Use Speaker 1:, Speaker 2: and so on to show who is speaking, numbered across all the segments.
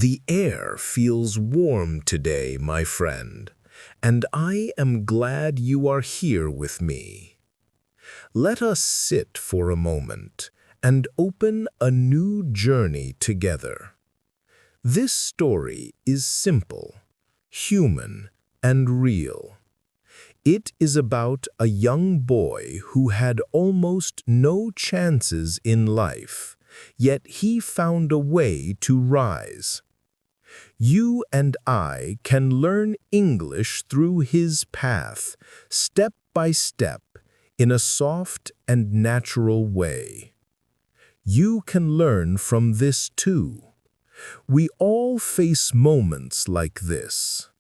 Speaker 1: The air feels warm today, my friend, and I am glad you are here with me. Let us sit for a moment and open a new journey together. This story is simple, human, and real. It is about a young boy who had almost no chances in life, yet he found a way to rise. You and I can learn English through his path, step by step, in a soft and natural way. You can learn from this too. We all face moments like this.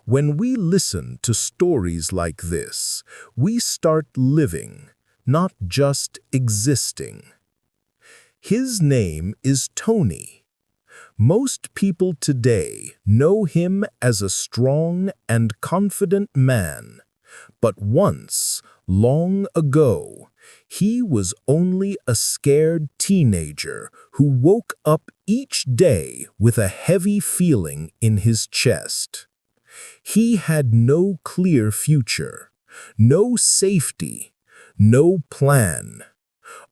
Speaker 1: When we listen to stories like this, we start living, not just existing. His name is Tony. Most people today know him as a strong and confident man, but once, long ago, he was only a scared teenager who woke up each day with a heavy feeling in his chest. He had no clear future, no safety, no plan,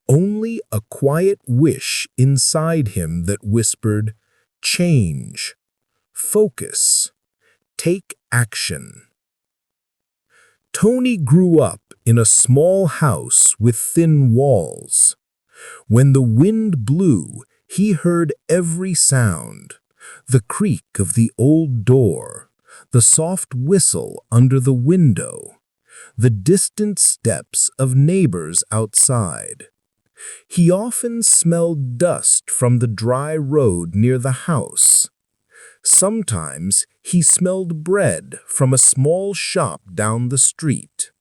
Speaker 1: only a quiet wish inside him that whispered, "Change, focus, take action." Tony grew up in a small house with thin walls. When the wind blew, he heard every sound: the creak of the old door, the soft whistle under the window, the distant steps of neighbors outside. He often smelled dust from the dry road near the house. Sometimes he smelled bread from a small shop down the street.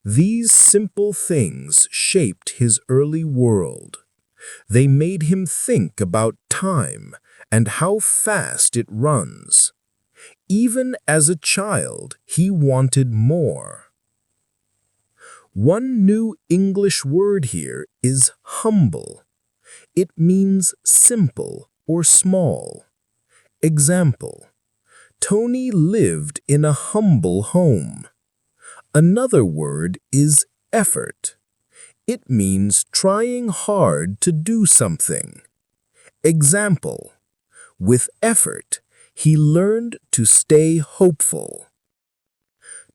Speaker 1: These simple things shaped his early world. They made him think about time and how fast it runs. Even as a child, he wanted more. One new English word here is humble. It means simple or small. Example: Tony lived in a humble home. Another word is effort. It means trying hard to do something. Example: with effort, he learned to stay hopeful.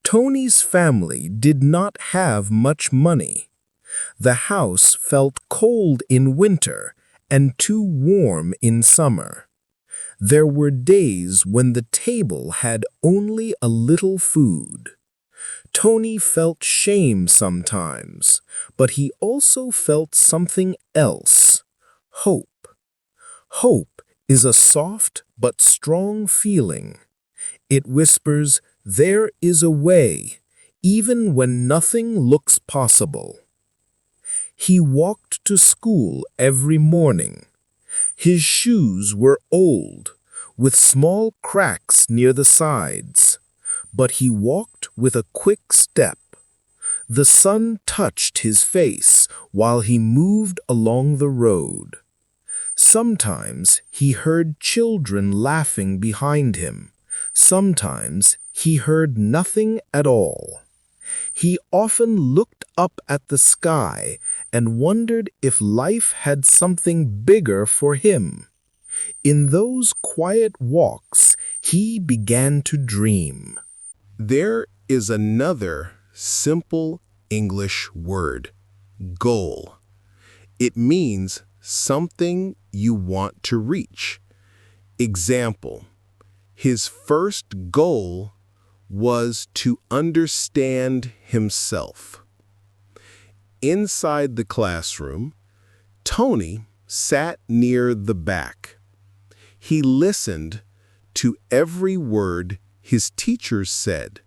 Speaker 1: Tony's family did not have much money. The house felt cold in winter and too warm in summer. There were days when the table had only a little food. Tony felt shame sometimes, but he also felt something else: hope. Hope is a soft but strong feeling. It whispers, "There is a way," even when nothing looks possible. He walked to school every morning. His shoes were old, with small cracks near the sides, but he walked with a quick step. The sun touched his face while he moved along the road. Sometimes he heard children laughing behind him. Sometimes he heard nothing at all. He often looked up at the sky and wondered if life had something bigger for him. In those quiet walks, he began to dream.
Speaker 2: There is another simple English word: goal. It means something you want to reach. Example: his first goal was to understand himself. Inside the classroom, Tony sat near the back. He listened to every word his teachers said,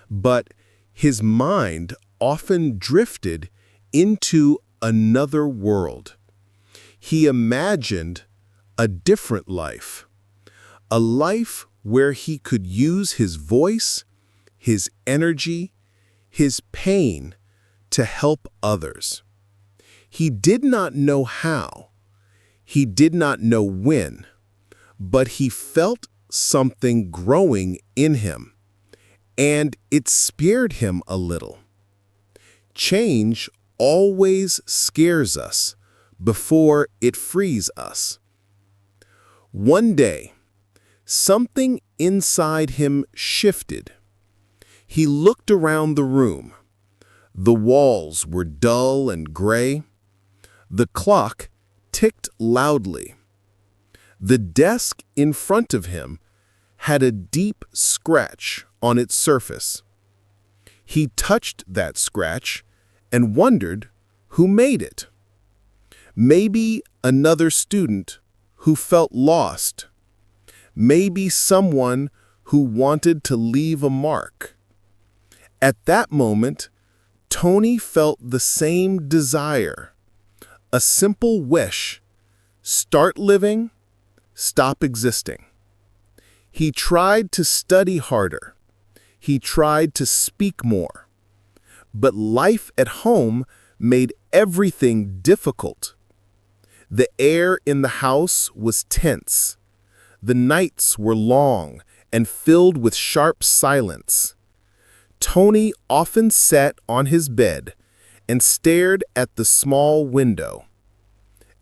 Speaker 2: but his mind often drifted into another world. He imagined a different life, a life where he could use his voice, his energy, his pain to help others. He did not know how. He did not know when, but he felt something growing in him, and it scared him a little. Change always scares us before it frees us. One day, something inside him shifted. He looked around the room. The walls were dull and gray. The clock ticked loudly. The desk in front of him had a deep scratch on its surface. He touched that scratch and wondered who made it. Maybe another student who felt lost. Maybe someone who wanted to leave a mark. At that moment, Tony felt the same desire, a simple wish: start living, stop existing. He tried to study harder. He tried to speak more. But life at home made everything difficult. The air in the house was tense. The nights were long and filled with sharp silence. Tony often sat on his bed and stared at the small window.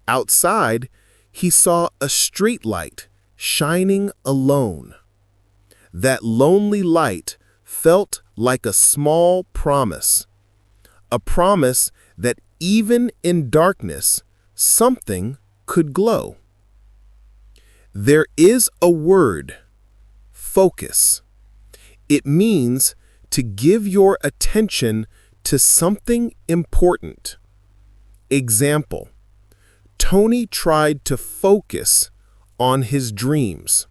Speaker 2: Outside, he saw a street light shining alone. That lonely light felt like a small promise, a promise that even in darkness, something could glow. There is a word: focus. It means to give your attention to something important. Example: Tony tried to focus on his dreams.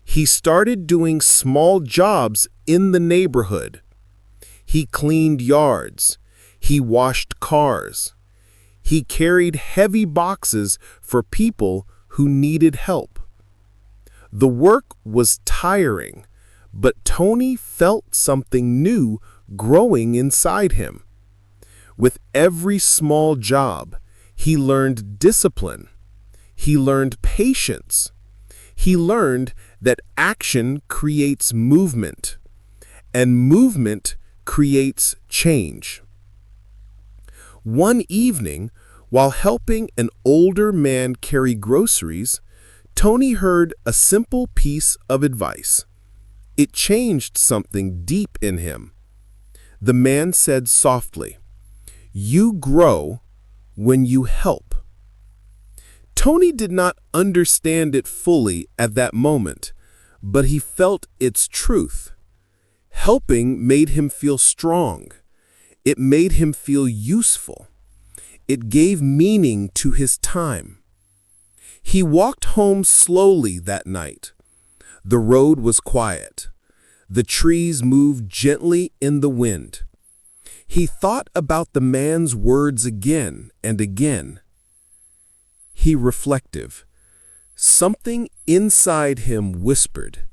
Speaker 2: He started doing small jobs in the neighborhood. He cleaned yards. He washed cars. He carried heavy boxes for people who needed help. The work was tiring, but Tony felt something new growing inside him. With every small job, he learned discipline. He learned patience. He learned that action creates movement, and movement creates change. One evening, while helping an older man carry groceries, Tony heard a simple piece of advice. It changed something deep in him. The man said softly, "You grow when you help." Tony did not understand it fully at that moment, but he felt its truth. Helping made him feel strong. It made him feel useful. It gave meaning to his time. He walked home slowly that night. The road was quiet. The trees moved gently in the wind. He thought about the man's words again and again. He reflective. Something inside him whispered,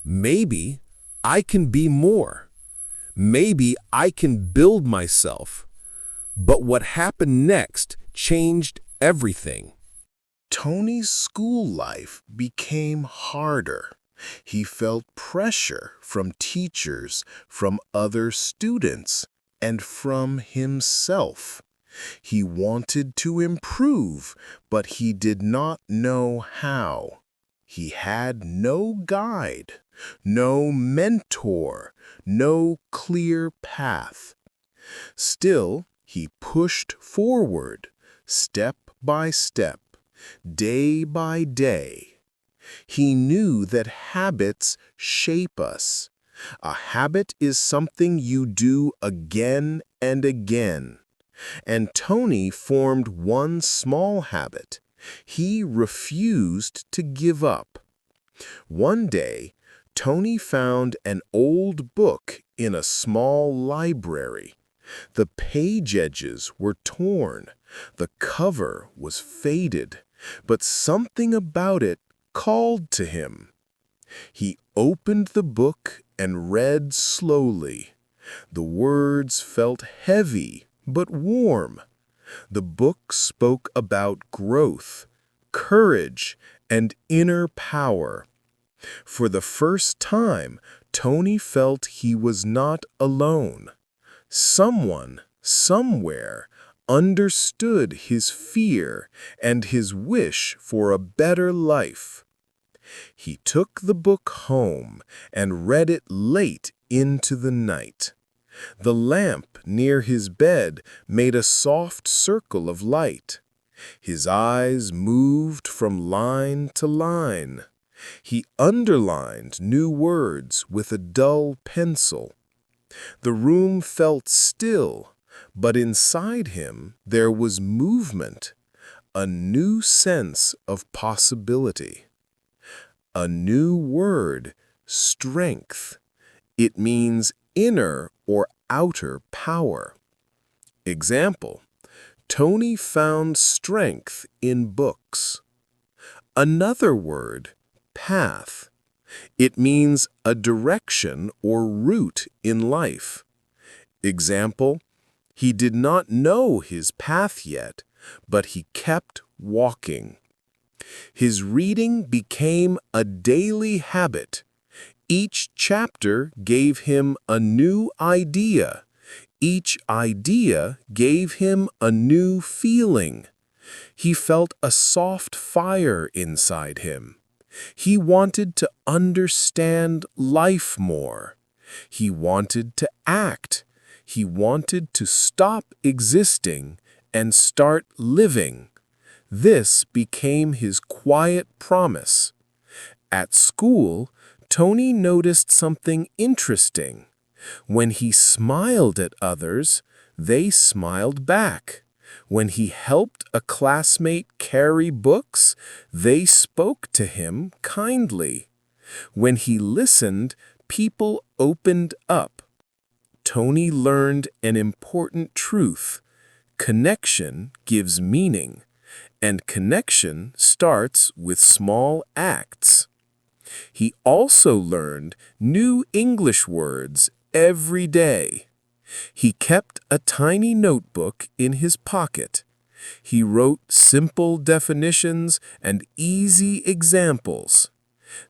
Speaker 2: "Maybe I can be more. Maybe I can build myself." But what happened next changed everything. Tony's school life became harder. He felt pressure from teachers, from other students, and from himself. He wanted to improve, but he did not know how. He had no guide, no mentor, no clear path. Still, he pushed forward, step by step, day by day. He knew that habits shape us. A habit is something you do again and again. And Tony formed one small habit. He refused to give up. One day, Tony found an old book in a small library. The page edges were torn. The cover was faded, but something about it called to him. He opened the book and read slowly. The words felt heavy but warm. The book spoke about growth, courage,
Speaker 1: and inner power. For the first time, Tony felt he was not alone. Someone, somewhere, understood his fear and his wish for a better life. He took the book home and read it late into the night. The lamp near his bed made a soft circle of light. His eyes moved from line to line. He underlined new words with a dull pencil. The room felt still, but inside him there was movement, a new sense of possibility. A new word, strength. It means inner or outer power. Example: Tony found strength in books. Another word, path. It means a direction or route in life. Example: he did not know his path yet, but he kept walking. His reading became a daily habit. Each chapter gave him a new idea. Each idea gave him a new feeling. He felt a soft fire inside him. He wanted to understand life more. He wanted to act. He wanted to stop existing and start living. This became his quiet promise. At school, Tony noticed something interesting. When he smiled at others, they smiled back. When he helped a classmate carry books, they spoke to him kindly. When he listened, people opened up. Tony learned an important truth. Connection gives meaning, and connection starts with small acts. He also learned new English words every day. He kept a tiny notebook in his pocket. He wrote simple definitions and easy examples.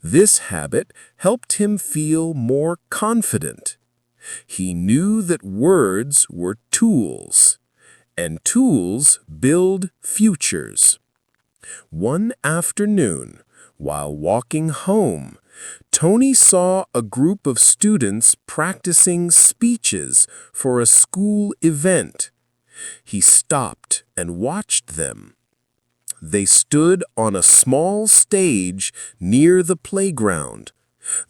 Speaker 1: This habit helped him feel more confident. He knew that words were tools, and tools build futures. One afternoon, while walking home, Tony saw a group of students practicing speeches for a school event. He stopped and watched them. They stood on a small stage near the playground.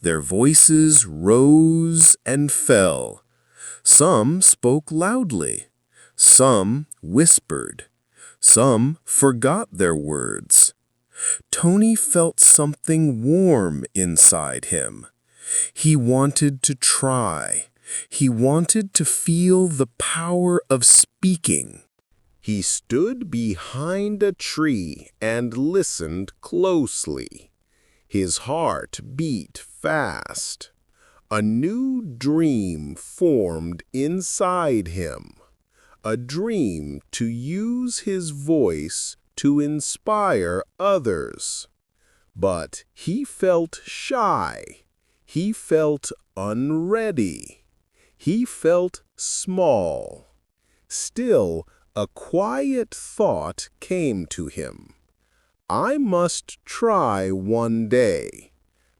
Speaker 1: Their voices rose and fell. Some spoke loudly. Some whispered. Some forgot their words. Tony felt something warm inside him. He wanted to try. He wanted to feel the power of speaking.
Speaker 2: He stood behind a tree and listened closely. His heart beat fast. A new dream formed inside him. A dream to use his voice to inspire others. But he felt shy. He felt unready. He felt small. Still, a quiet thought came to him. I must try one day.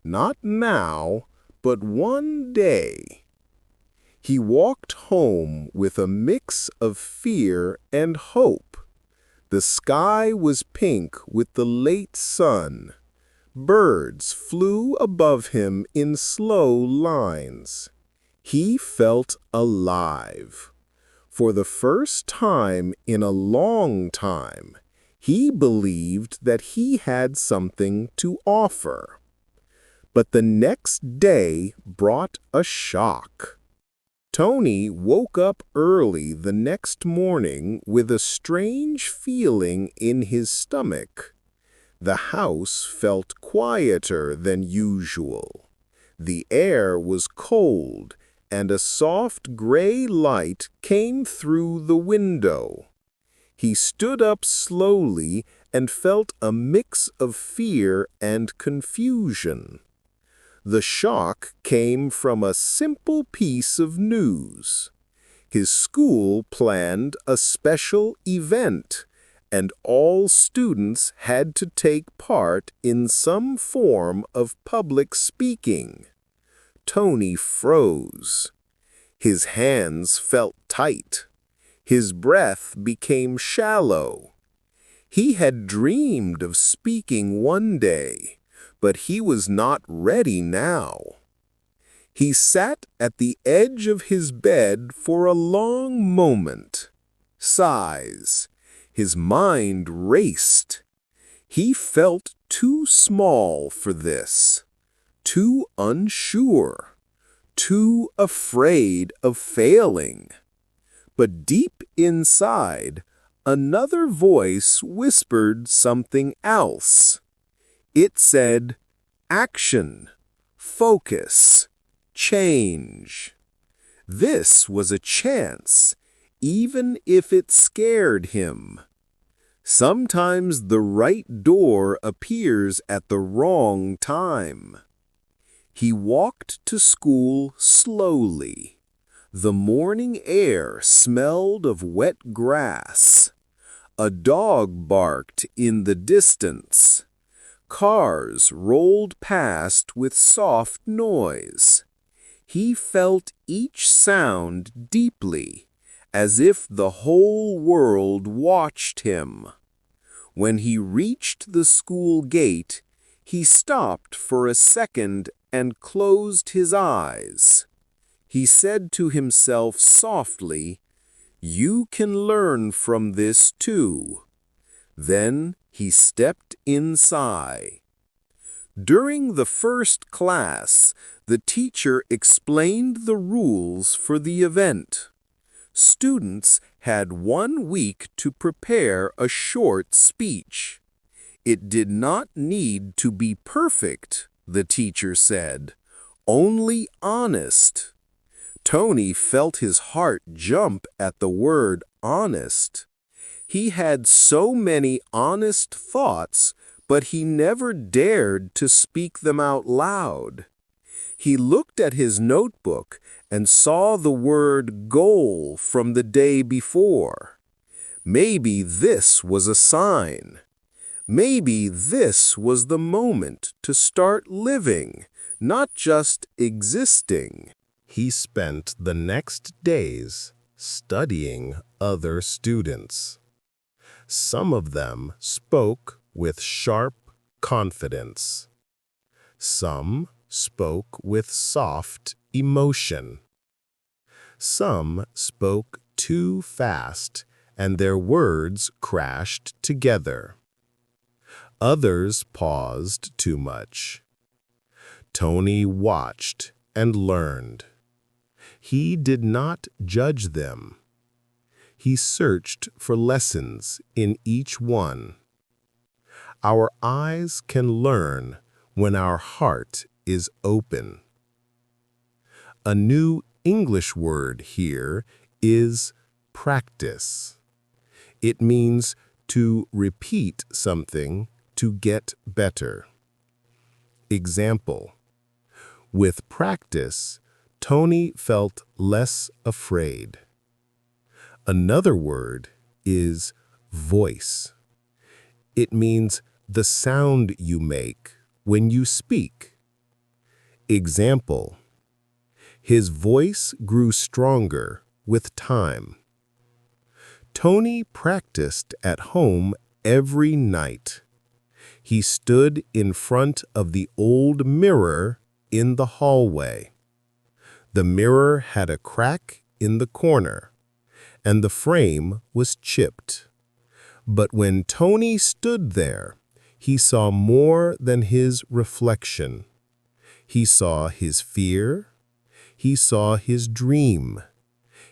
Speaker 2: Not now, but one day. He walked home with a mix of fear and hope. The sky was pink with the late sun. Birds flew above him in slow lines. He felt alive. For the first time in a long time, he believed that he had something to offer. But the next day brought a shock. Tony woke up early the next morning with a strange feeling in his stomach. The house felt quieter than usual. The air was cold, and a soft gray light came through the window.
Speaker 1: He stood up slowly and felt a mix of fear and confusion. The shock came from a simple piece of news. His school planned a special event, and all students had to take part in some form of public speaking. Tony froze. His hands felt tight. His breath became shallow. He had dreamed of speaking one day, but he was not ready now. He sat at the edge of his bed for a long moment. Sighs. His mind raced. He felt too small for this, too unsure, too afraid of failing. But deep inside, another voice whispered something else. It said, "Action, focus, change." This was a chance, even if it scared him. Sometimes the right door appears at the wrong time. He walked to school slowly. The morning air smelled of wet grass. A dog barked in the distance. Cars rolled past with soft noise. He felt each sound deeply, as if the whole world watched him. When he reached the school gate, he stopped for a second and closed his eyes. He said to himself softly, "You can learn from this too." Then he stepped inside. During the first class, the teacher explained the rules for the event. Students had 1 week to prepare a short speech. It did not need to be perfect, the teacher said, only honest. Tony felt his heart jump at the word honest. He had so many honest thoughts, but he never dared to speak them out loud. He looked at his notebook and saw the word goal from the day before. Maybe this was a sign. Maybe this was the moment to start living, not just existing. He spent the next days studying other students. Some of them spoke with sharp confidence. Some spoke with soft emotion. Some spoke too fast, and their words crashed together. Others paused too much. Tony watched and learned. He did not judge them. He searched for lessons in each one. Our eyes can learn when our heart is open. A new English word here is practice. It means to repeat something to get better. Example: with practice, Tony felt less afraid. Another word is voice. It means the sound you make when you speak. Example: his voice grew stronger with time. Tony practiced at home every night. He stood in front of the old mirror in the hallway. The mirror had a crack in the corner, and the frame was chipped. But when Tony stood there, he saw more than his reflection. He saw his fear. He saw his dream.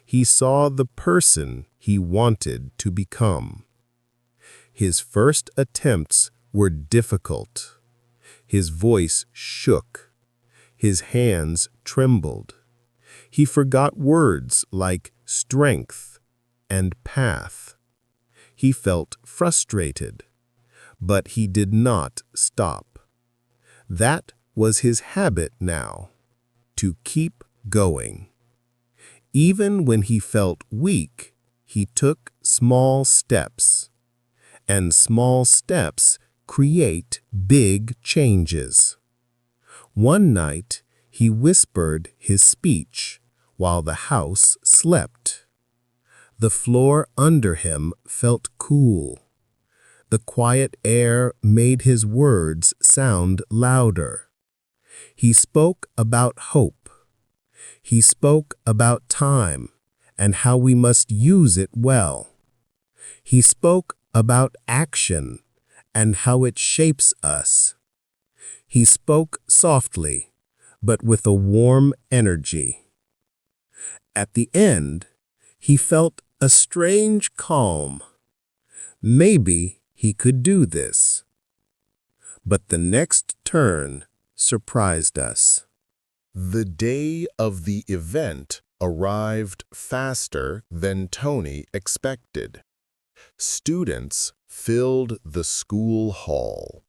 Speaker 1: He saw the person he wanted to become. His first attempts were difficult. His voice shook. His hands trembled. He forgot words like strength and path. He felt frustrated, but he did not stop. That was his habit now, to keep going. Even when he felt weak, he took small steps. And small steps create big changes. One night, he whispered his speech while the house slept. The floor under him felt cool. The quiet air made his words sound louder. He spoke about hope. He spoke about time and how we must use it well. He spoke about action and how it shapes us. He spoke softly, but with a warm energy. At the end, he felt a strange calm. Maybe he could do this. But the next turn surprised us.
Speaker 2: The day of the event arrived faster than Tony expected. Students filled the school hall.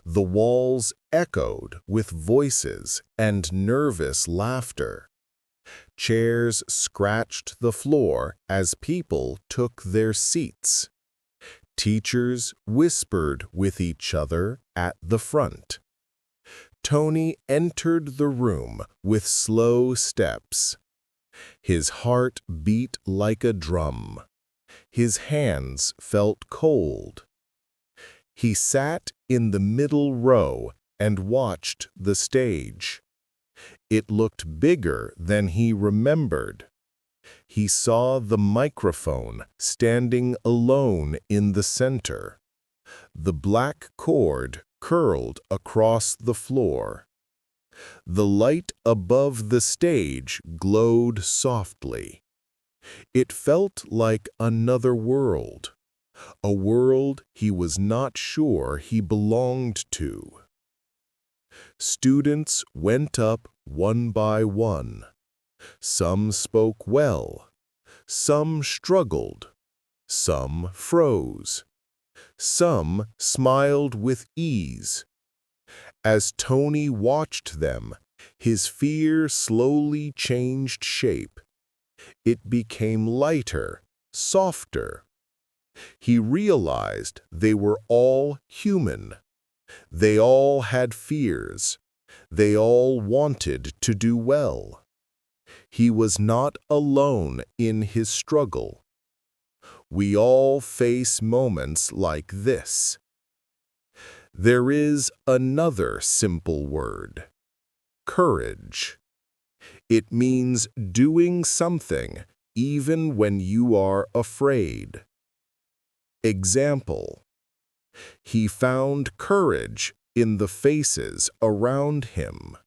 Speaker 2: The walls echoed with voices and nervous laughter. Chairs scratched the floor as people took their seats. Teachers whispered with each other at the front. Tony entered the room with slow steps. His heart beat like a drum. His hands felt cold. He sat in the middle row and watched the stage. It looked bigger than he remembered. He saw the microphone standing alone in the center. The black cord curled across the floor. The light above the stage glowed softly. It felt like another world, a world he was not sure he belonged to. Students went up one by one. Some spoke well, some struggled, some froze, some smiled with ease. As Tony watched them, his fear slowly changed shape. It became lighter, softer. He realized they were all human. They all had fears. They all wanted to do well. He was not alone in his struggle. We all face moments like this. There is another simple word: courage. It means doing something even when you are afraid. Example: he found courage in the faces around him.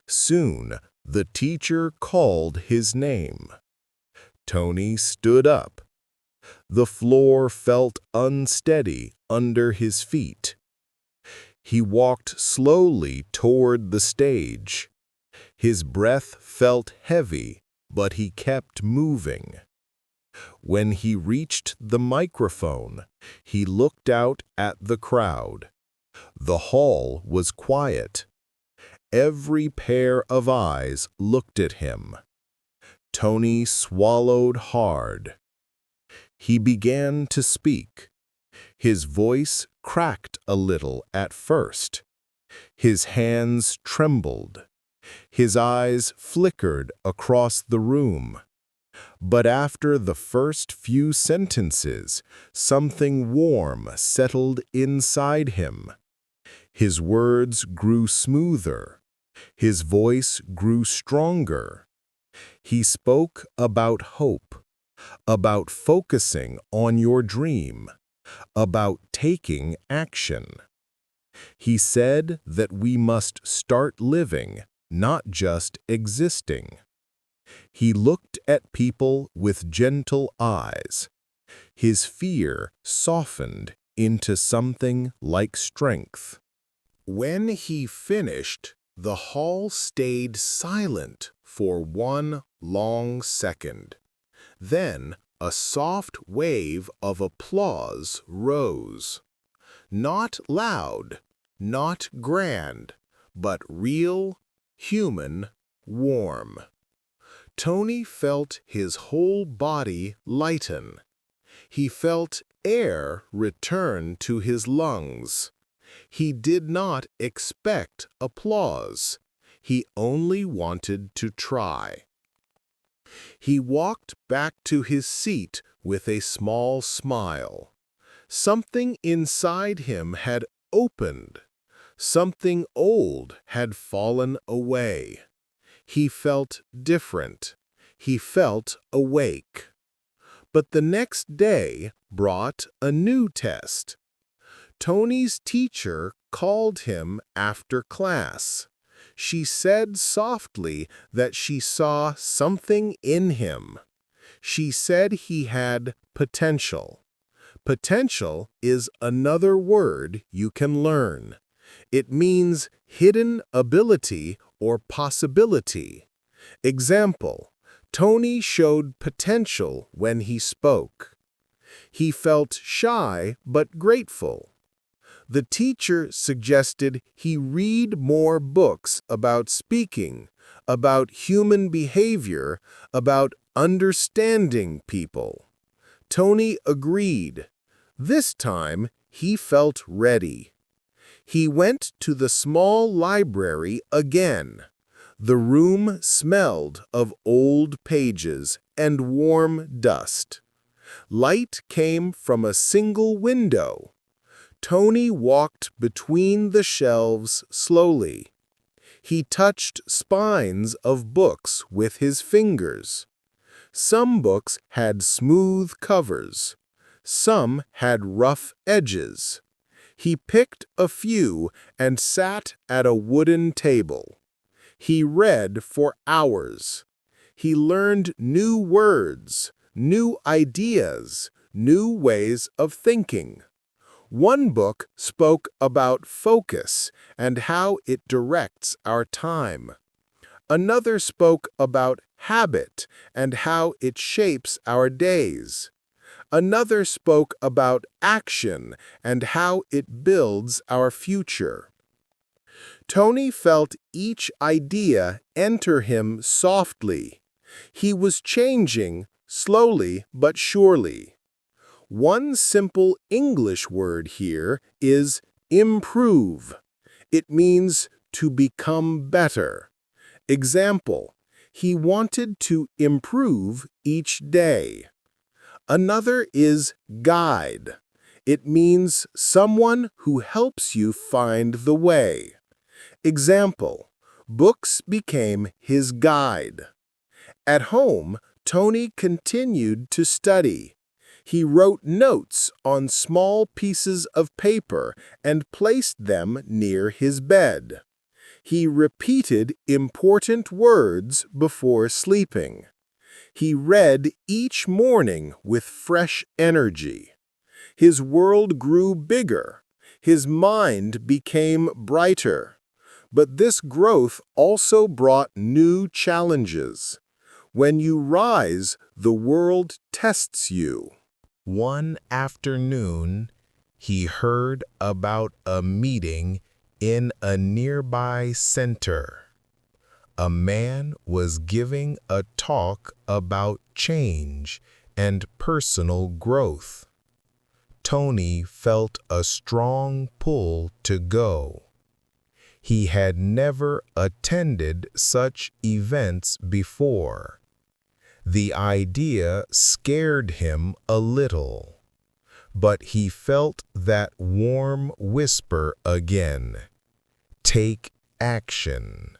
Speaker 2: Soon, the teacher called his name. Tony stood up. The floor felt unsteady under his feet. He walked slowly toward the stage. His breath felt heavy, but he kept moving. When he reached the microphone, he looked out at the crowd. The hall was quiet. Every pair of eyes looked at him. Tony swallowed hard. He began to speak. His voice cracked a little at first. His hands trembled. His eyes flickered across the room. But after the first few sentences, something warm settled inside him. His words grew smoother. His voice grew stronger. He spoke about hope, about focusing on your dream, about taking action. He said that we must start living, not just existing. He looked at people with gentle eyes. His fear softened into something like strength. When he finished, the hall stayed silent for one long second. Then a soft wave of applause rose. Not loud, not grand, but real, human, warm. Tony felt his whole body lighten. He felt air return to his lungs. He did not expect applause. He only wanted to try. He walked back to his seat with a small smile. Something inside him had opened. Something old had fallen away. He felt different. He felt awake. But the next day brought a new test. Tony's teacher called him after class. She said softly that she saw something in him. She said he had potential. Potential is another word you can learn. It means hidden ability or possibility. Example: Tony showed potential when he spoke. He felt shy but grateful. The teacher suggested he read more books about speaking, about human behavior, about understanding people. Tony agreed. This time, he felt ready. He went to the small library again. The room smelled of old pages and warm dust. Light came from a single window. Tony walked between the shelves slowly. He touched spines of books with his fingers. Some books had smooth covers. Some had rough edges. He picked a few and sat at a wooden table. He read for hours. He learned new words, new ideas, new ways of thinking. One book spoke about focus and how it directs our time. Another spoke about habit and how it shapes our days. Another spoke about action and how it builds our future. Tony felt each idea enter him softly. He was changing, slowly but surely. One simple English word here is improve. It means to become better. Example: he wanted to improve each day. Another is guide. It means someone who helps you find the way. Example: books became his guide. At home, Tony continued to study. He wrote notes on small pieces of paper and placed them near his bed. He repeated important words before sleeping. He read each morning with fresh energy. His world grew bigger. His mind became brighter. But this growth also brought new challenges. When you rise, the world tests you. One afternoon, he heard about a meeting in a nearby center. A man was giving a talk about change and personal growth. Tony felt a strong pull to go. He had never attended such events before. The idea scared him a little, but he felt that warm whisper again: take action.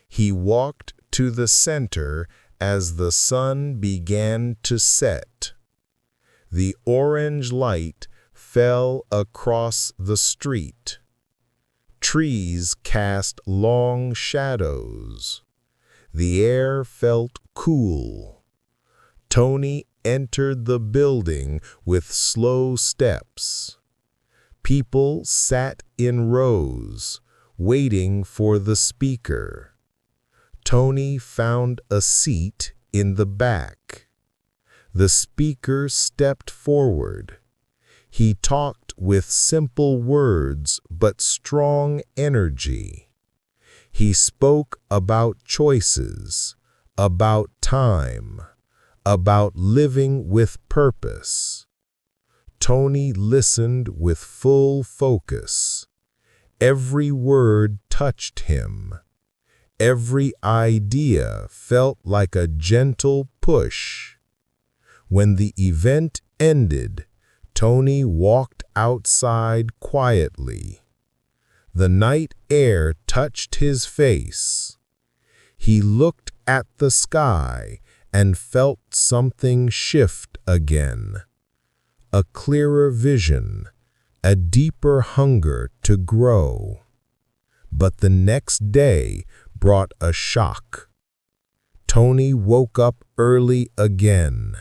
Speaker 2: He walked to the center as the sun began to set. The orange light fell across the street. Trees cast long shadows. The air felt cool. Tony entered the building with slow steps. People sat in rows, waiting for the speaker. Tony found a seat in the back. The speaker stepped forward. He talked with simple words but strong energy. He spoke about choices, about time, about living with purpose. Tony listened with full focus. Every word touched him. Every idea felt like a gentle push. When the event ended, Tony walked outside quietly. The night air touched his face. He looked at the sky and felt something shift again. A clearer vision, a deeper hunger to grow. But the next day brought a shock. Tony woke up early again.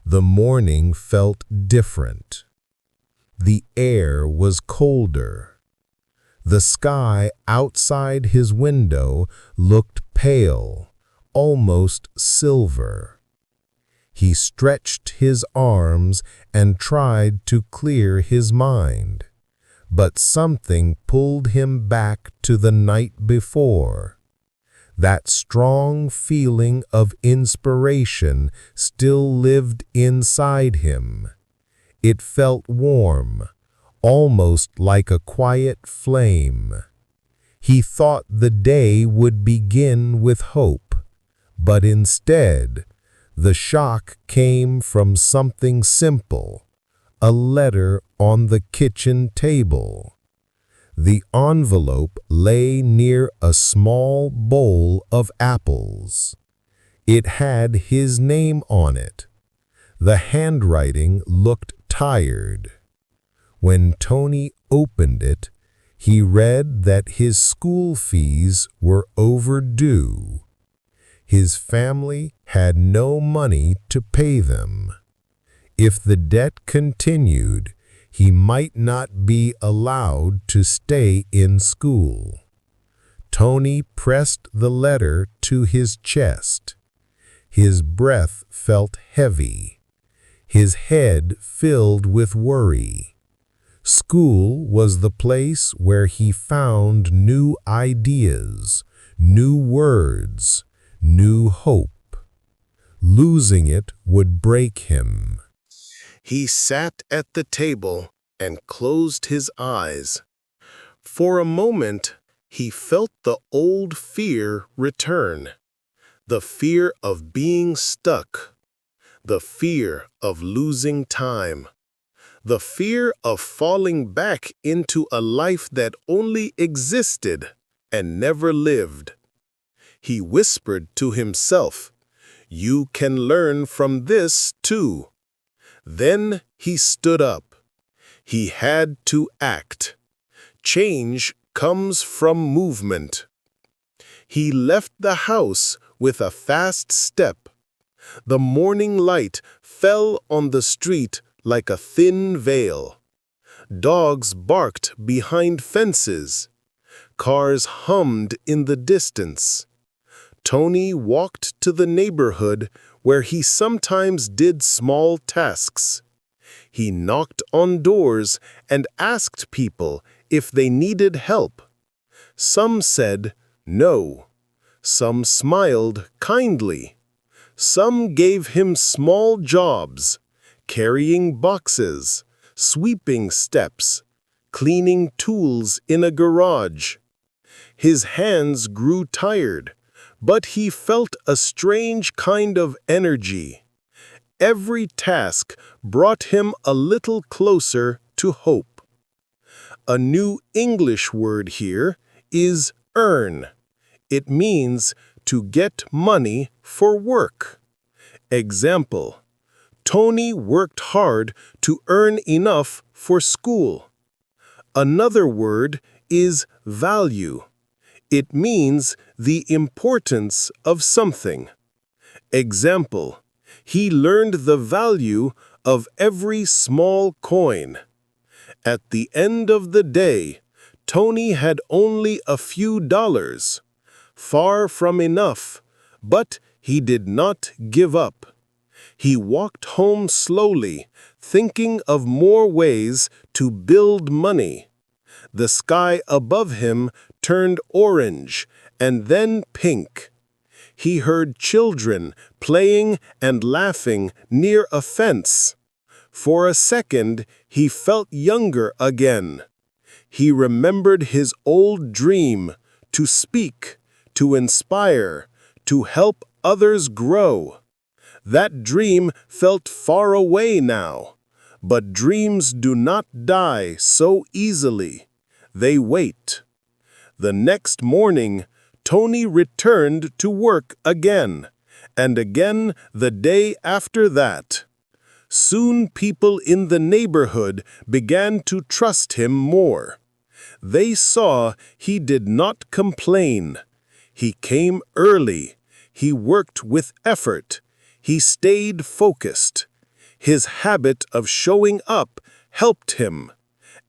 Speaker 2: The morning felt different. The air was colder. The sky outside his window looked pale, almost silver. He stretched his arms and tried to clear his mind, but something pulled him back to the night before. That strong feeling of inspiration still lived inside him. It felt warm, almost like a quiet flame. He thought the day would begin with hope, but instead, the shock came from something simple, a letter on the kitchen table. The envelope lay near a small bowl of apples. It had his name on it. The handwriting looked tired. When Tony opened it, he read that his school fees were overdue. His family had no money to pay them. If the debt continued, he might not be allowed to stay in school. Tony pressed the letter to his chest. His breath felt heavy. His head filled with worry. School was the place where he found new ideas, new words, new hope. Losing it would break him. He sat at the table and closed his eyes. For a moment, he felt the old fear return. The fear of being stuck. The fear of losing time. The fear of falling back into a life that only existed and never lived. He whispered to himself, "You can learn from this too." Then he stood up. He had to act. Change comes from movement. He left the house with a fast step. The morning light fell on the street like a thin veil. Dogs barked behind fences. Cars hummed in the distance. Tony walked to the neighborhood where he sometimes did small tasks. He knocked on doors and asked people if they needed help. Some said no. Some smiled kindly. Some gave him small jobs, carrying boxes, sweeping steps, cleaning tools in a garage. His hands grew tired, but he felt a strange kind of energy. Every task brought him a little closer to hope. A new English word here is earn. It means to get money for work. Example: Tony worked hard to earn enough for school. Another word is value. It means the importance of something. Example: he learned the value of every small coin. At the end of the day, Tony had only a few dollars. Far from enough, but he did not give up. He walked home slowly, thinking of more ways to build money. The sky above him turned orange and then pink. He heard children playing and laughing near a fence. For a second, he felt younger again. He remembered his old dream to speak, to inspire, to help others grow. That dream felt far away now, but dreams do not die so easily. They wait. The next morning, Tony returned to work again, and again the day after that. Soon people in the neighborhood began to trust him more. They saw he did not complain. He came early. He worked with effort. He stayed focused. His habit of showing up helped him.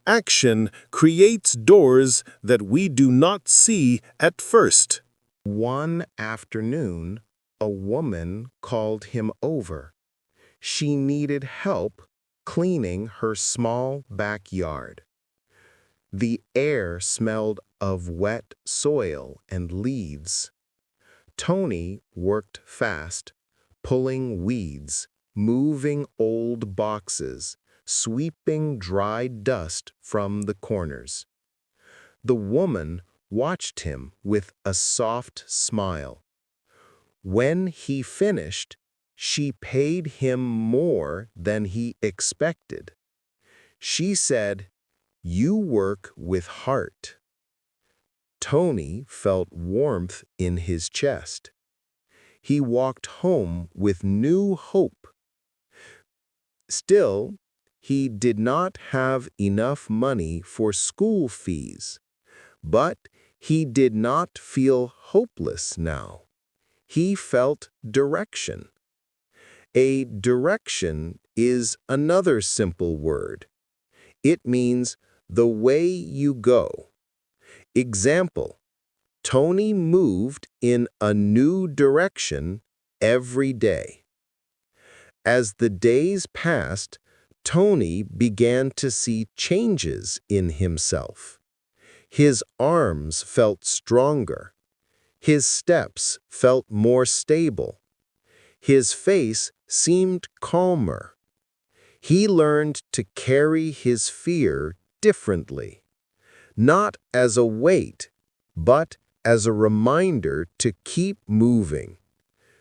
Speaker 2: Action creates doors that we do not see at first.
Speaker 3: One afternoon, a woman called him over. She needed help cleaning her small backyard. The air smelled of wet soil and leaves. Tony worked fast, pulling weeds, moving old boxes, sweeping dry dust from the corners. The woman watched him with a soft smile. When he finished, she paid him more than he expected. She said, "You work with heart." Tony felt warmth in his chest. He walked home with new hope. Still, he did not have enough money for school fees, but he did not feel hopeless now. He felt direction. A direction is another simple word. It means the way you go. Example: Tony moved in a new direction every day. As the days passed, Tony began to see changes in himself. His arms felt stronger. His steps felt more stable. His face seemed calmer. He learned to carry his fear differently, not as a weight, but as a reminder to keep moving.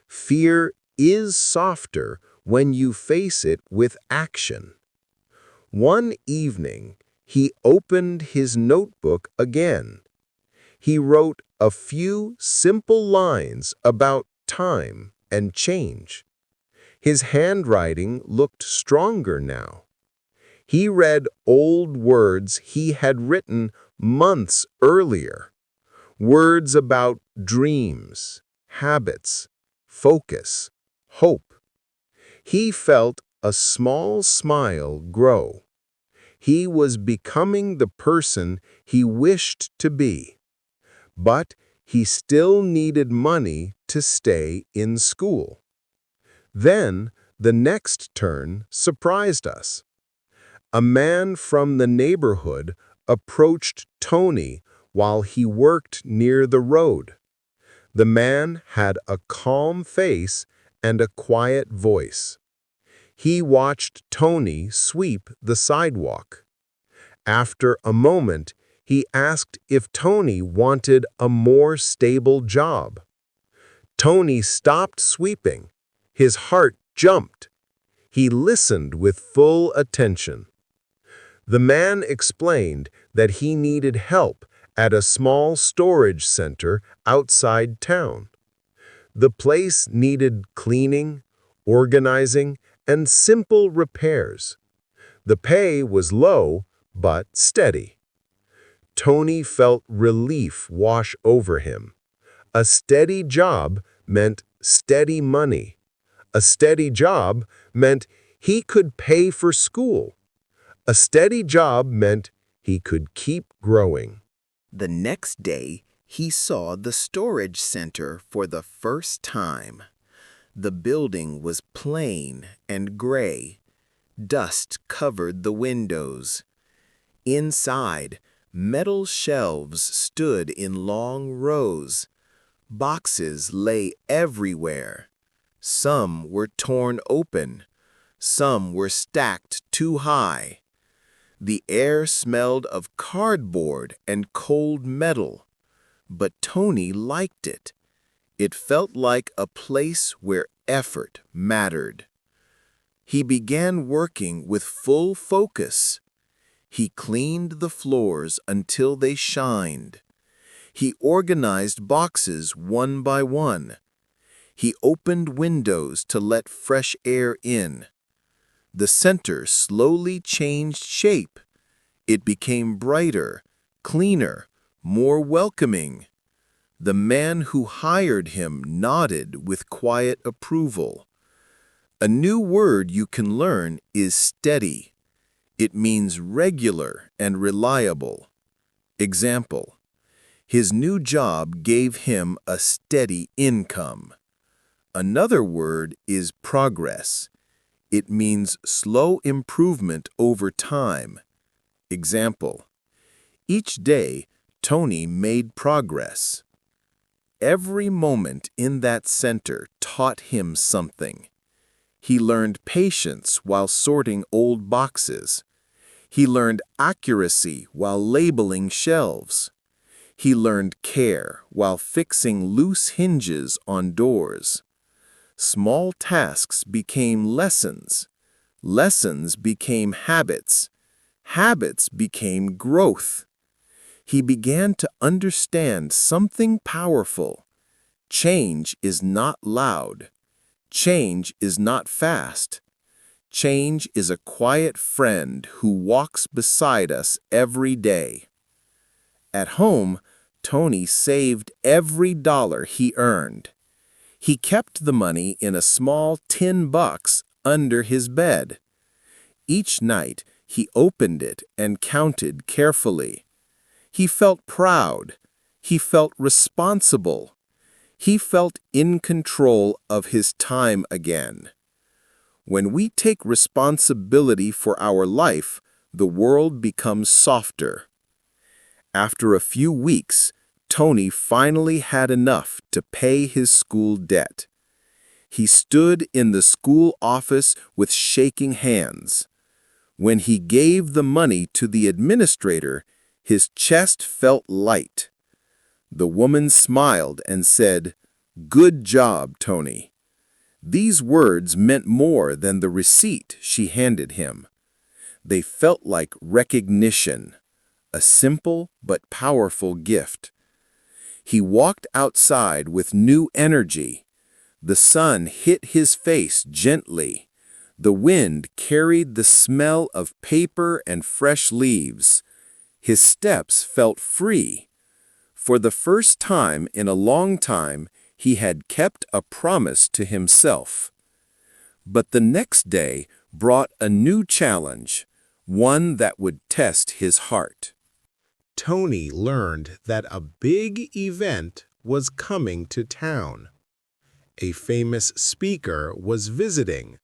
Speaker 3: Fear is softer when you face it with action. One evening, he opened his notebook again. He wrote a few simple lines about time and change. His handwriting looked stronger now. He read old words he had written months earlier. Words about dreams, habits, focus, hope. He felt a small smile grow. He was becoming the person he wished to be. But he still needed money to stay in school. Then the next turn surprised us. A man from the neighborhood approached Tony while he worked near the road. The man had a calm face and a quiet voice. He watched Tony sweep the sidewalk. After a moment, he asked if Tony wanted a more stable job. Tony stopped sweeping. His heart jumped. He listened with full attention. The man explained that he needed help at a small storage center outside town. The place needed cleaning, organizing, and simple repairs. The pay was low, but steady. Tony felt relief wash over him. A steady job meant steady money. A steady job meant he could pay for school. A steady job meant he could keep growing.
Speaker 4: The next day, he saw the storage center for the first time.
Speaker 3: The building was plain and gray. Dust covered the windows. Inside, metal shelves stood in long rows. Boxes lay everywhere. Some were torn open. Some were stacked too high. The air smelled of cardboard and cold metal. But Tony liked it. It felt like a place where effort mattered. He began working with full focus. He cleaned the floors until they shined. He organized boxes one by one. He opened windows to let fresh air in. The center slowly changed shape. It became brighter, cleaner, more welcoming. The man who hired him nodded with quiet approval. A new word you can learn is steady. It means regular and reliable. Example: his new job gave him a steady income. Another word is progress. It means slow improvement over time. Example: each day, Tony made progress. Every moment in that center taught him something. He learned patience while sorting old boxes. He learned accuracy while labeling shelves. He learned care while fixing loose hinges on doors. Small tasks became lessons. Lessons became habits. Habits became growth. He began to understand something powerful. Change is not loud. Change is not fast. Change is a quiet friend who walks beside us every day. At home, Tony saved every dollar he earned. He kept the money in a small tin box under his bed. Each night, he opened it and counted carefully. He felt proud. He felt responsible. He felt in control of his time again. When we take responsibility for our life, the world becomes softer. After a few weeks, Tony finally had enough to pay his school debt. He stood in the school office with shaking hands. When he gave the money to the administrator, his chest felt light. The woman smiled and said, "Good job, Tony." These words meant more than the receipt she handed him. They felt like recognition, a simple but powerful gift. He walked outside with new energy. The sun hit his face gently. The wind carried the smell of paper and fresh leaves. His steps felt free. For the first time in a long time, he had kept a promise to himself. But the next day brought a new challenge, one that would test his heart.
Speaker 2: Tony learned that a big event was coming to town. A famous speaker was visiting,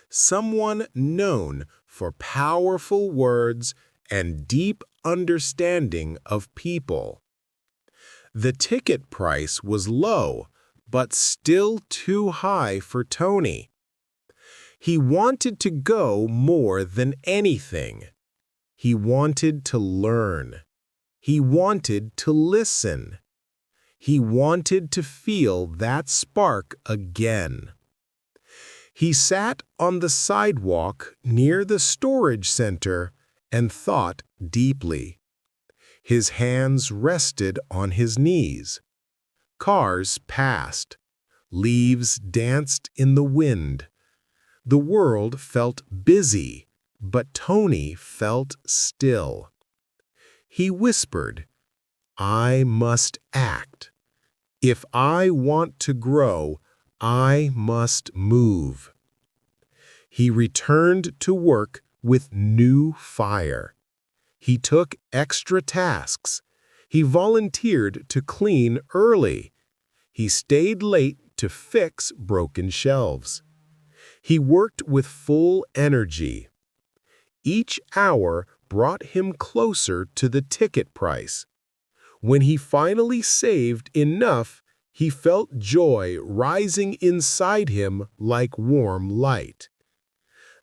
Speaker 2: someone known for powerful words and deep understanding of people. The ticket price was low, but still too high for Tony. He wanted to go more than anything. He wanted to learn. He wanted to listen. He wanted to feel that spark again. He sat on the sidewalk near the storage center and thought deeply. His hands rested on his knees. Cars passed. Leaves danced in the wind. The world felt busy, but Tony felt still. He whispered, "I must act. If I want to grow, I must move." He returned to work with new fire. He took extra tasks. He volunteered to clean early. He stayed late to fix broken shelves. He worked with full energy. Each hour brought him closer to the ticket price. When he finally saved enough, he felt joy rising inside him like warm light.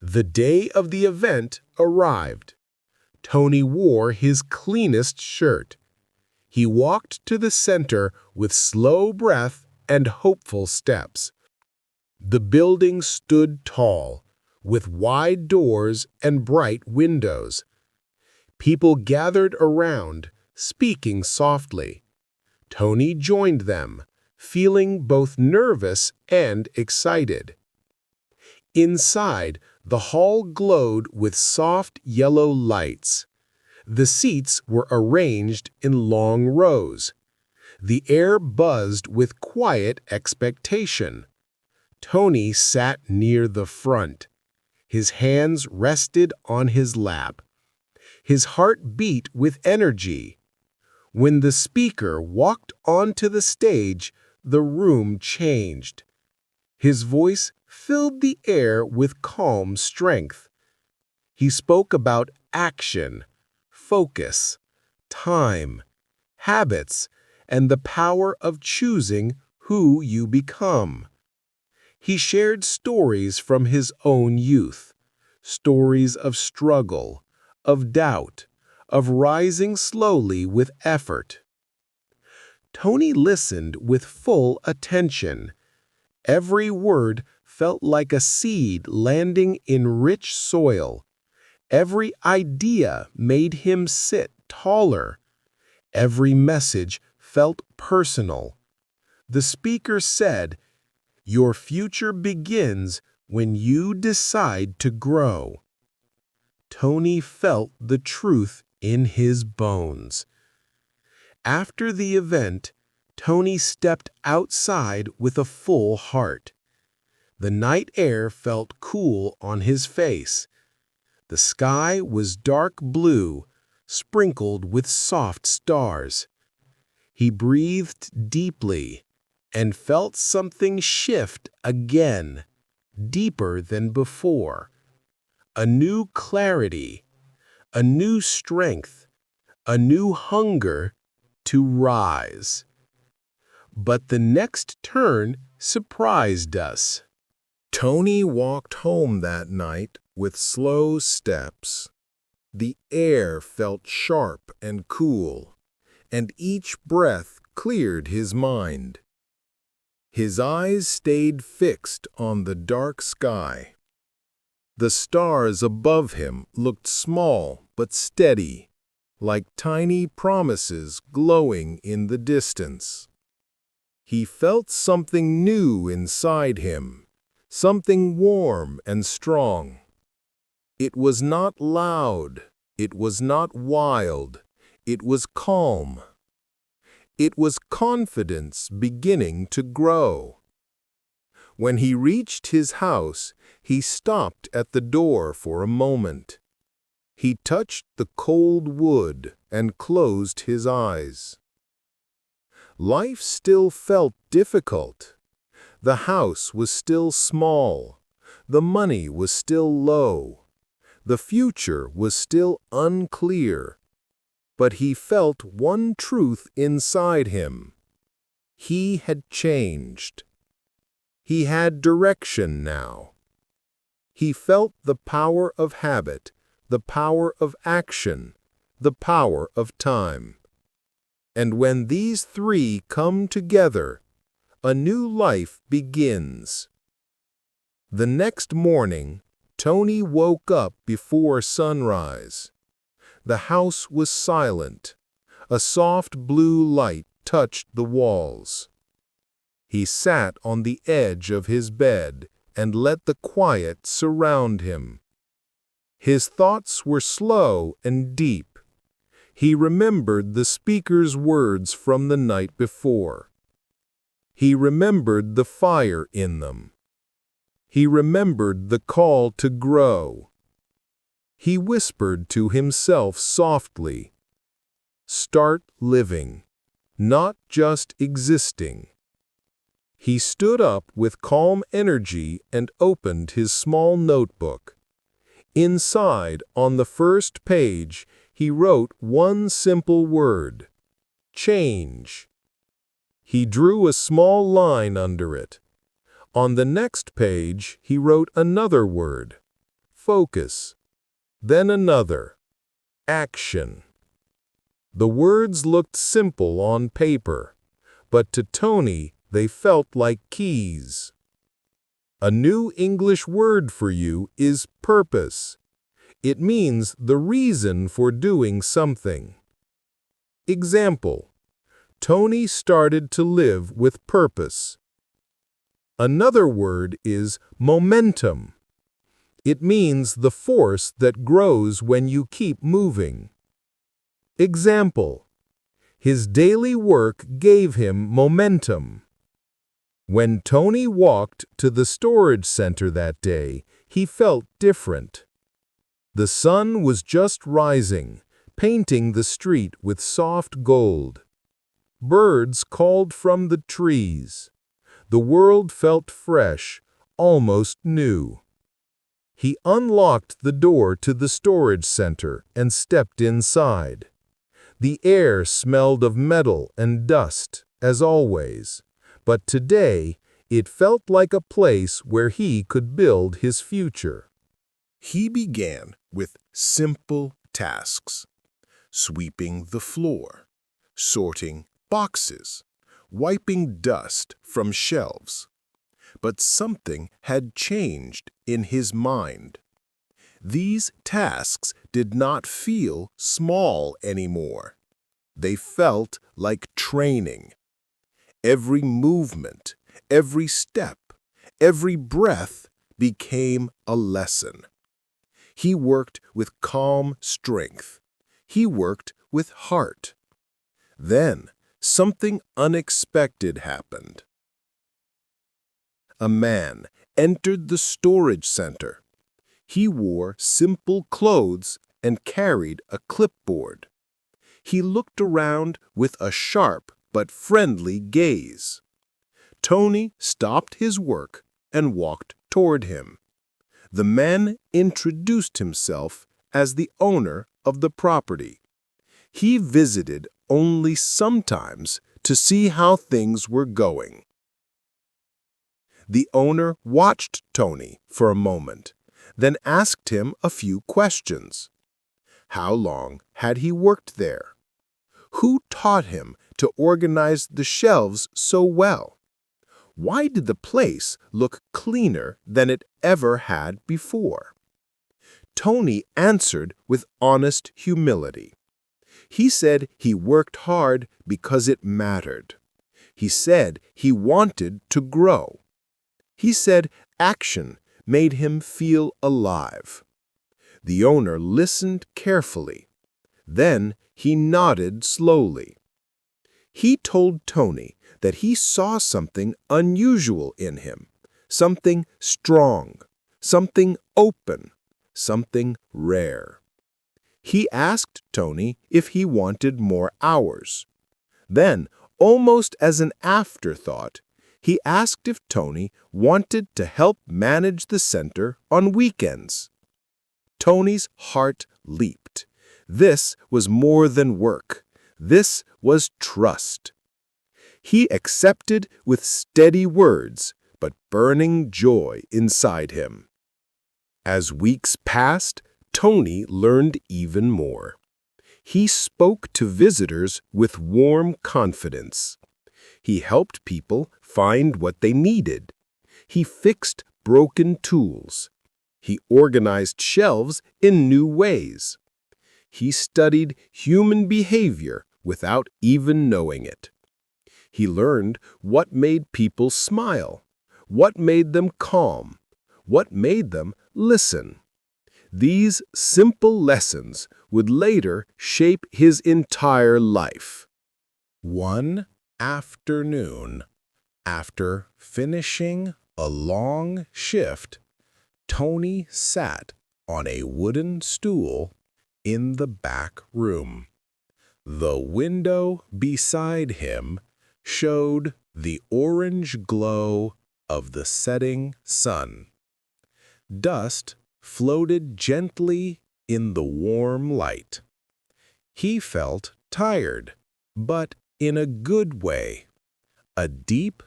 Speaker 2: The day of the event arrived. Tony wore his cleanest shirt. He walked to the center with slow breath and hopeful steps. The building stood tall, with wide doors and bright windows. People gathered around, speaking softly. Tony joined them, feeling both nervous and excited. Inside, the hall glowed with soft yellow lights. The seats were arranged in long rows. The air buzzed with quiet expectation. Tony sat near the front. His hands rested on his lap. His heart beat with energy. When the speaker walked onto the stage, the room changed. His voice filled the air with calm strength. He spoke about action, focus, time, habits, and the power of choosing who you become. He shared stories from his own youth, stories of struggle, of doubt, of rising slowly with effort. Tony listened with full attention. Every word felt like a seed landing in rich soil. Every idea made him sit taller. Every message felt personal. The speaker said, "Your future begins when you decide to grow." Tony felt the truth in his bones. After the event, Tony stepped outside with a full heart. The night air felt cool on his face. The sky was dark blue, sprinkled with soft stars. He breathed deeply and felt something shift again, deeper than before. A new clarity, a new strength, a new hunger to rise. But the next turn surprised us.
Speaker 1: Tony walked home that night with slow steps. The air felt sharp and cool, and each breath cleared his mind. His eyes stayed fixed on the dark sky. The stars above him looked small but steady, like tiny promises glowing in the distance. He felt something new inside him, something warm and strong. It was not loud, it was not wild, it was calm. It was confidence beginning to grow. When he reached his house, he stopped at the door for a moment. He touched the cold wood and closed his eyes. Life still felt difficult. The house was still small. The money was still low. The future was still unclear. But he felt one truth inside him. He had changed. He had direction now. He felt the power of habit, the power of action, the power of time. And when these three come together, a new life begins. The next morning, Tony woke up before sunrise. The house was silent. A soft blue light touched the walls. He sat on the edge of his bed and let the quiet surround him. His thoughts were slow and deep. He remembered the speaker's words from the night before. He remembered the fire in them. He remembered the call to grow. He whispered to himself softly, "Start living, not just existing."
Speaker 2: He stood up with calm energy and opened his small notebook. Inside, on the first page, he wrote one simple word: change. He drew a small line under it. On the next page, he wrote another word: focus. Then another: action. The words looked simple on paper, but to Tony, they felt like keys. A new English word for you is purpose. It means the reason for doing something. Example: Tony started to live with purpose. Another word is momentum. It means the force that grows when you keep moving. Example: his daily work gave him momentum. When Tony walked to the storage center that day, he felt different. The sun was just rising, painting the street with soft gold. Birds called from the trees. The world felt fresh, almost new. He unlocked the door to the storage center and stepped inside. The air smelled of metal and dust, as always, but today it felt like a place where he could build his future.
Speaker 1: He began with simple tasks: sweeping the floor, sorting boxes, wiping dust from shelves. But something had changed in his mind. These tasks did not feel small anymore. They felt like training. Every movement, every step, every breath became a lesson. He worked with calm strength. He worked with heart. Then something unexpected happened. A man entered the storage center. He wore simple clothes and carried a clipboard. He looked around with a sharp but friendly gaze. Tony stopped his work and walked toward him. The man introduced himself as the owner of the property. He visited only sometimes to see how things were going. The owner watched Tony for a moment, then asked him a few questions. How long had he worked there? Who taught him to organize the shelves so well? Why did the place look cleaner than it ever had before? Tony answered with honest humility. He said he worked hard because it mattered. He said he wanted to grow. He said action made him feel alive. The owner listened carefully. Then he nodded slowly. He told Tony that he saw something unusual in him, something strong, something open, something rare. He asked Tony if he wanted more hours. Then, almost as an afterthought, he asked if Tony wanted to help manage the center on weekends. Tony's heart leaped. This was more than work. This was trust. He accepted with steady words, but burning joy inside him. As weeks passed, Tony learned even more. He spoke to visitors with warm confidence. He helped people find what they needed. He fixed broken tools. He organized shelves in new ways. He studied human behavior without even knowing it. He learned what made people smile, what made them calm, what made them listen. These simple lessons would later shape his entire life. One afternoon, after finishing a long shift, Tony sat on a wooden stool in the back room. The window beside him
Speaker 2: showed the orange glow of the setting sun. Dust floated gently in the warm light. He felt tired, but in a good way, a deep,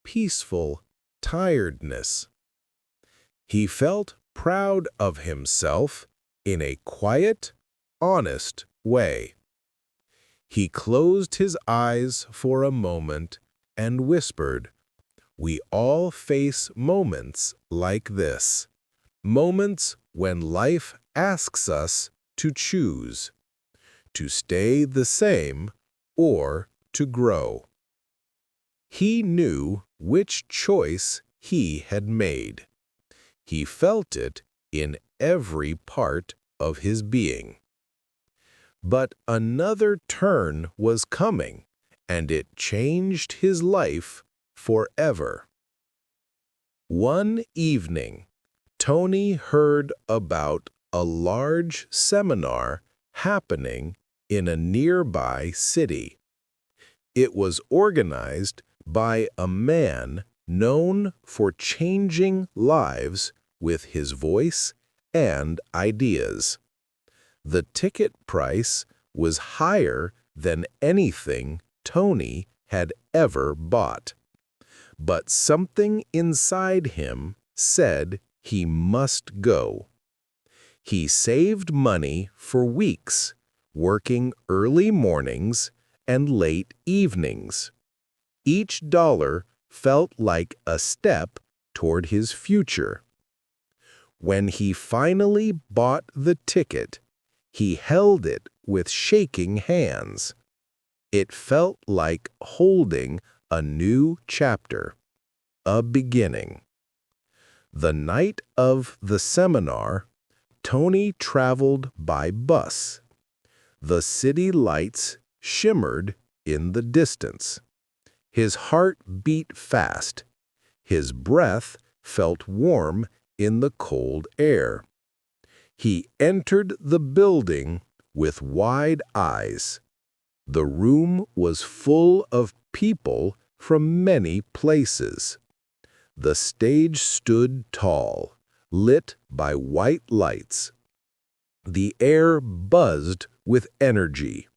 Speaker 2: peaceful tiredness. He felt proud of himself in a quiet, honest way. He closed his eyes for a moment and whispered, "We all face moments like this, moments when life asks us to choose, to stay the same or to grow." He knew which choice he had made. He felt it in every part of his being. But another turn was coming, and it changed his life forever. One evening, Tony heard about a large seminar happening in a nearby city. It was organized by a man known for changing lives with his voice and ideas. The ticket price was higher than anything Tony had ever bought. But something inside him said he must go. He saved money for weeks, working early mornings and late evenings. Each dollar felt like a step toward his future. When he finally bought the ticket, he held it with shaking hands. It felt like holding a new chapter, a beginning. The night of the seminar, Tony traveled by bus. The city lights shimmered in the distance. His heart beat fast. His breath felt warm in the cold air. He entered the building with wide eyes. The room was full of people from many places. The stage stood tall, lit by white lights. The air buzzed with energy.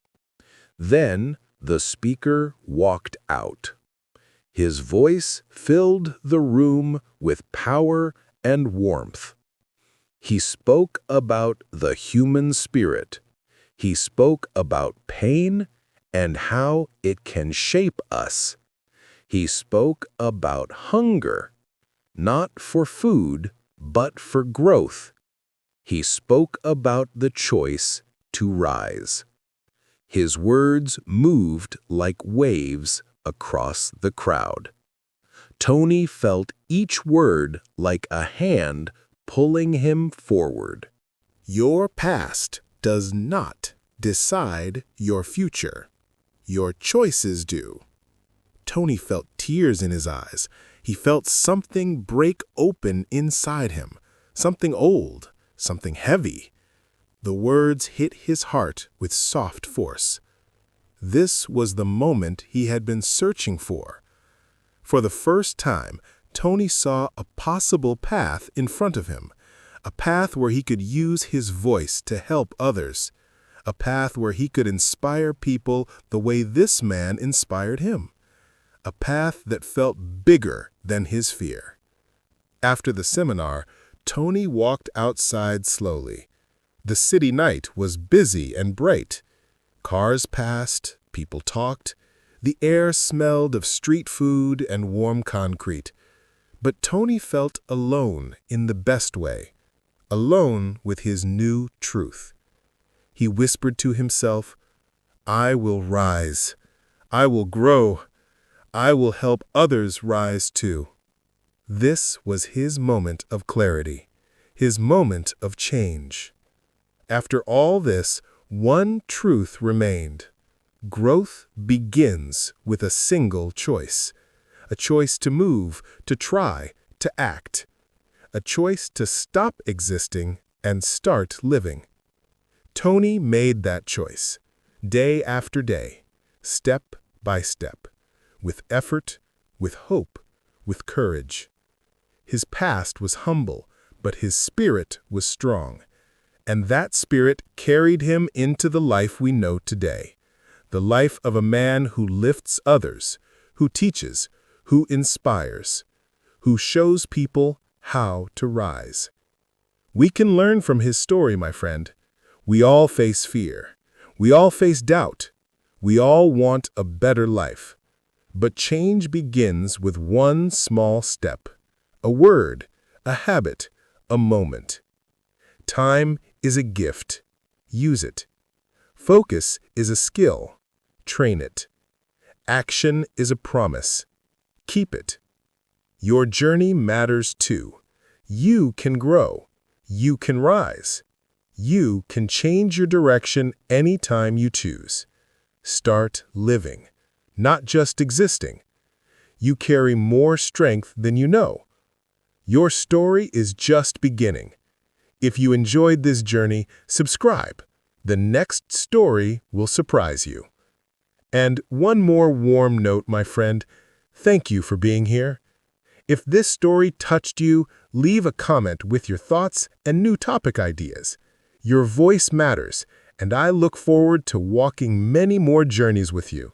Speaker 2: Then the speaker walked out. His voice filled the room with power and warmth. He spoke about the human spirit. He spoke about pain and how it can shape us. He spoke about hunger, not for food, but for growth. He spoke about the choice to rise. His words moved like waves across the crowd. Tony felt each word like a hand pulling him forward.
Speaker 1: Your past does not decide your future. Your choices do. Tony felt tears in his eyes. He felt something break open inside him, something old, something heavy. The words hit his heart with soft force. This was the moment he had been searching for. For the first time, Tony saw a possible path in front of him, a path where he could use his voice to help others, a path where he could inspire people the way this man inspired him, a path that felt bigger than his fear. After the seminar, Tony walked outside slowly. The city night was busy and bright. Cars passed, people talked. The air smelled of street food and warm concrete. But Tony felt alone in the best way, alone with his new truth. He whispered to himself, "I will rise. I will grow. I will help others rise too." This was his moment of clarity, his moment of change. After all this, one truth remained. Growth begins with a single choice. A choice to move, to try, to act. A choice to stop existing and start living. Tony made that choice, day after day, step by step.
Speaker 2: with effort, with hope, with courage. His past was humble, but his spirit was strong. And that spirit carried him into the life we know today, the life of a man who lifts others, who teaches, who inspires, who shows people how to rise. We can learn from his story, my friend. We all face fear. We all face doubt. We all want a better life. But change begins with one small step, a word, a habit, a moment. Time is a gift. Use it. Focus is a skill. Train it. Action is a promise. Keep it. Your journey matters too. You can grow. You can rise. You can change your direction anytime you choose. Start living, not just existing. You carry more strength than you know. Your story is just beginning. If you enjoyed this journey, subscribe. The next story will surprise you. And one more warm note, my friend. Thank you for being here. If this story touched you, leave a comment with your thoughts and new topic ideas. Your voice matters, and I look forward to walking many more journeys with you.